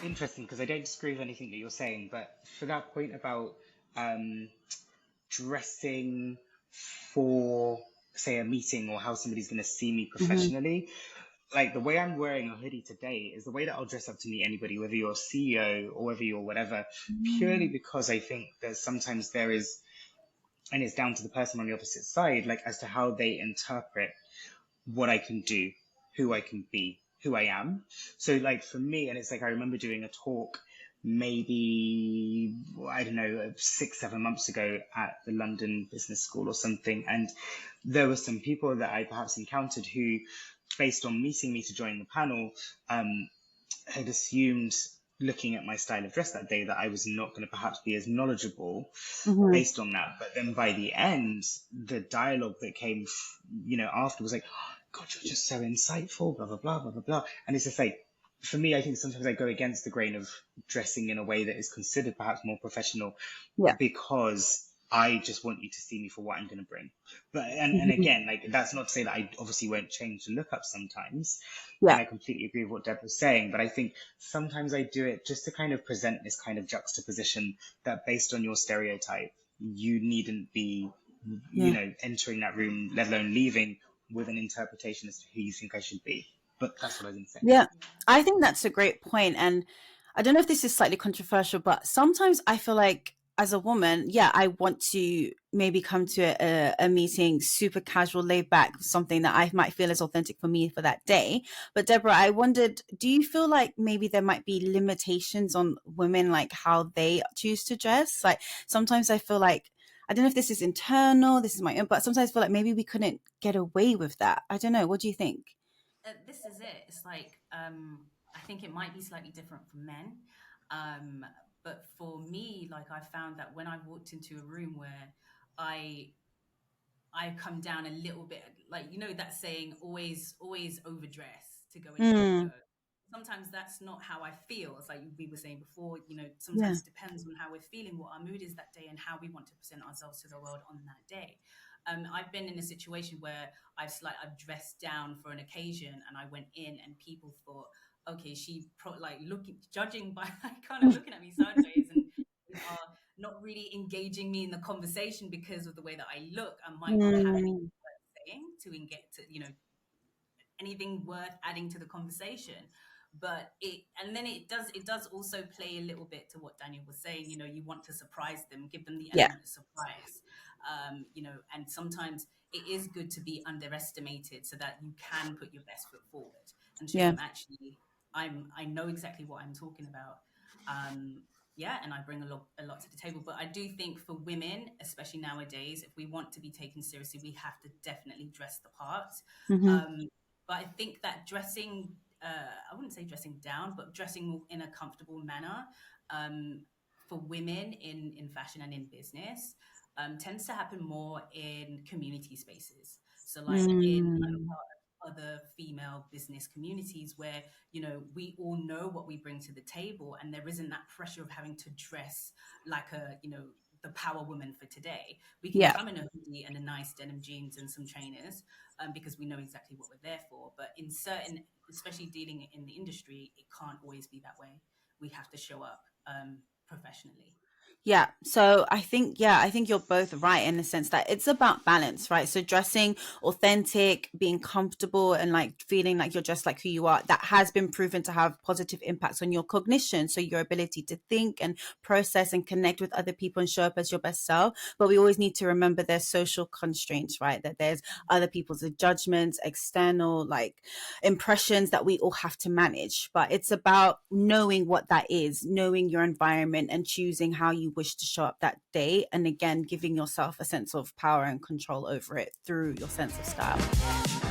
interesting because I don't disagree with anything that you're saying, but for that point about um, dressing for, say, a meeting or how somebody's going to see me Hmm. professionally, like the way I'm wearing a hoodie today is the way that I'll dress up to meet anybody, whether you're a CEO or whether you're whatever, purely because I think that sometimes there is, and it's down to the person on the opposite side, like as to how they interpret what I can do, who I can be, who I am. So like for me, and it's like I remember doing a talk maybe, I don't know, 6, 7 months ago at the London Business School or something, and there were some people that I perhaps encountered who, based on meeting me to join the panel, um, had assumed, looking at my style of dress that day, that I was not going to perhaps be as knowledgeable Hmm. based on that. But then by the end, the dialogue that came, after was like, oh, God, you're just so insightful, blah, blah, blah, blah, blah, blah. And it's just like, for me, I think sometimes I go against the grain of dressing in a way that is considered perhaps more professional Yeah. because I just want you to see me for what I'm going to bring. But, and Hmm. again, like, that's not to say that I obviously won't change the look up sometimes. And Yeah. I completely agree with what Deb was saying, but I think sometimes I do it just to kind of present this kind of juxtaposition that based on your stereotype, you needn't be, Yeah. entering that room, let alone leaving with an interpretation as to who you think I should be. But that's what I was going to say. Yeah, I think that's a great point. And I don't know if this is slightly controversial, but sometimes I feel like as a woman, yeah, I want to maybe come to a meeting super casual, laid back, something that I might feel is authentic for me for that day. But Deborah, I wondered, do you feel like maybe there might be limitations on women, like how they choose to dress? Like sometimes I feel like, I don't know if this is internal, this is my own, but sometimes I feel like maybe we couldn't get away with that. I don't know. What do you think? This is it. It's like I think it might be slightly different for men, um, but for me, like I found that when I walked into a room where I I come down a little bit, like that saying, always overdress to go into a Mm, show. Sometimes that's not how I feel. It's like we were saying before, yeah. sometimes it depends on how we're feeling, what our mood is that day, and how we want to present ourselves to the world on that day. I've been in a situation where I've dressed down for an occasion, and I went in, and people thought, okay, like looking, judging by like kind of looking at me sideways, and are not really engaging me in the conversation because of the way that I look. I might not have anything Mm, worth saying to engage to anything worth adding to the conversation. But it does also play a little bit to what Daniel was saying. You want to surprise them, give them the yeah. element of surprise. And sometimes it is good to be underestimated so that you can put your best foot forward and show Yeah. them, actually, I know exactly what I'm talking about. um yeah, and I bring a lot to the table. But I do think for women, especially nowadays, if we want to be taken seriously, we have to definitely dress the part. Hmm. um but I think that dressing, I wouldn't say dressing down, but dressing in a comfortable manner, um, for women in fashion and in business, tends to happen more in community spaces. So, like I'm Mm, part of other female business communities where, we all know what we bring to the table, and there isn't that pressure of having to dress like the power woman for today. We can yeah. come in a hoodie and a nice denim jeans and some trainers, because we know exactly what we're there for. But in certain, especially dealing in the industry, it can't always be that way. We have to show up professionally. Yeah. So I think you're both right in the sense that it's about balance, right? So dressing authentic, being comfortable and like feeling like you're just like who you are, that has been proven to have positive impacts on your cognition. So your ability to think and process and connect with other people and show up as your best self. But we always need to remember there's social constraints, right? That there's other people's judgments, external like impressions that we all have to manage. But it's about knowing what that is, knowing your environment and choosing how you wish to show up that day. And again, giving yourself a sense of power and control over it through your sense of style.